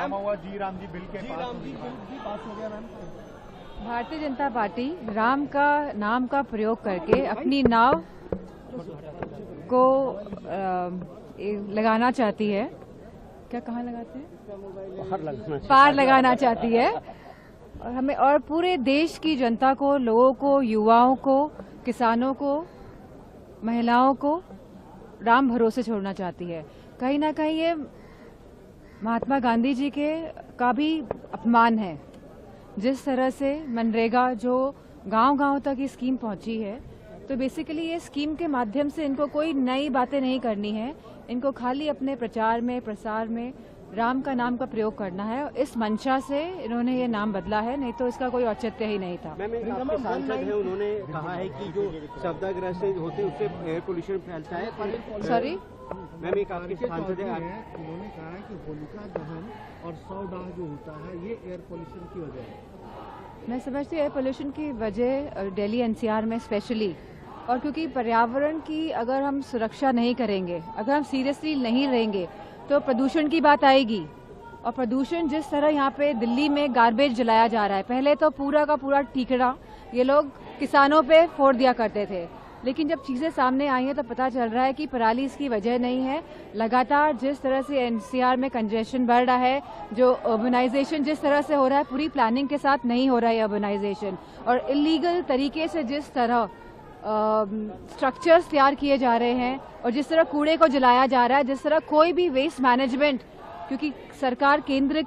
जमा हुआ जी राम जी बिल के पास हो गया मैम। भारतीय जनता पार्टी राम का नाम का प्रयोग करके अपनी नाव को लगाना चाहती है। क्या कहाँ लगाते हैं? पार लगाना चाहती है। और हमें और पूरे देश की जनता को, लोगों को, युवाओं को, किसानों को, महिलाओं को राम भरोसे छोड़ना चाहती है। कहीं ना कहीं ये महात्मा गांधी जी के का भी अपमान है। जिस तरह से मनरेगा जो गांव-गांव तक ये स्कीम पहुंची है, तो बेसिकली ये स्कीम के माध्यम से इनको कोई नई बातें नहीं करनी है। इनको खाली अपने प्रचार में, प्रसार में राम का नाम का प्रयोग करना है। इस मंशा से इन्होंने ये नाम बदला है, नहीं तो इसका कोई औचित्य ही नहीं था। मैम, आपके सांसद हैं, उन्होंने कहा है कि जो शब्दाग्रह से होते हैं उससे एयर पोल्यूशन फैलता है। सॉरी मैम, एक आपके सांसद है, उन्होंने कहा है कि होलिका दहन और सौदाह जो होता है ये एयर पोल्यूशन की वजह है। मैं समझती हूँ एयर पोल्यूशन की वजह दिल्ली एनसीआर में स्पेशली, और क्योंकि पर्यावरण की अगर हम सुरक्षा नहीं करेंगे, अगर हम सीरियसली नहीं रहेंगे, तो प्रदूषण की बात आएगी। और प्रदूषण जिस तरह यहाँ पे दिल्ली में गार्बेज जलाया जा रहा है, पहले तो पूरा का पूरा ठीकरा ये लोग किसानों पे फोड़ दिया करते थे, लेकिन जब चीजें सामने आई हैं तो पता चल रहा है कि पराली इसकी वजह नहीं है। लगातार जिस तरह से एनसीआर में कंजेशन बढ़ रहा है, जो अर्बनाइजेशन जिस तरह से हो रहा है, पूरी प्लानिंग के साथ नहीं हो रहा है अर्बनाइजेशन, और इलीगल तरीके से जिस तरह स्ट्रक्चर्स तैयार किए जा रहे हैं और जिस तरह कूड़े को जलाया जा रहा है, जिस तरह कोई भी वेस्ट मैनेजमेंट, क्योंकि सरकार केंद्र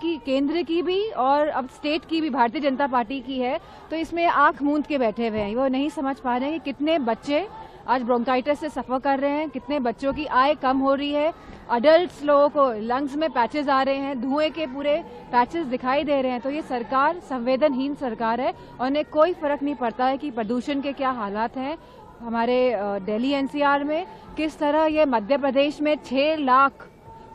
की भी और अब स्टेट की भी भारतीय जनता पार्टी की है, तो इसमें आंख मूंद के बैठे हुए हैं। वो नहीं समझ पा रहे हैं कि कितने बच्चे आज ब्रोंकाइटिस से सफर कर रहे हैं, कितने बच्चों की आय कम हो रही है, अडल्ट लोगों को लंग्स में पैचेस आ रहे हैं, धुएं के पूरे पैचेस दिखाई दे रहे हैं। तो ये सरकार संवेदनहीन सरकार है और उन्हें कोई फर्क नहीं पड़ता है कि प्रदूषण के क्या हालात हैं हमारे दिल्ली एनसीआर में, किस तरह ये मध्य प्रदेश में 6 लाख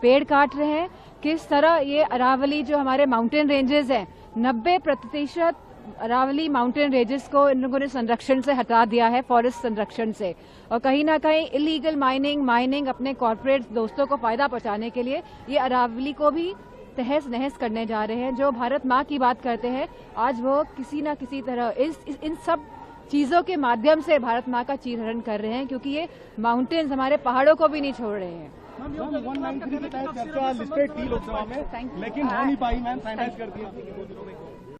पेड़ काट रहे हैं, किस तरह ये अरावली जो हमारे माउंटेन रेंजेस हैं, 90% अरावली माउंटेन रेंजेस को इन लोगों ने संरक्षण से हटा दिया है, फॉरेस्ट संरक्षण से। और कहीं ना कहीं इलीगल माइनिंग अपने कॉर्पोरेट दोस्तों को फायदा पहुंचाने के लिए ये अरावली को भी तहस नहस करने जा रहे हैं। जो भारत माँ की बात करते हैं, आज वो किसी न किसी तरह इन सब चीजों के माध्यम से भारत माँ का चीरहरण कर रहे हैं, क्योंकि ये माउंटेन्स हमारे पहाड़ों को भी नहीं छोड़ रहे हैं। 193 के तहत चर्चा लिस्टेड थी लोकसभा में, लेकिन हो नहीं पाई मैम, फाइनलाइज कर दिया।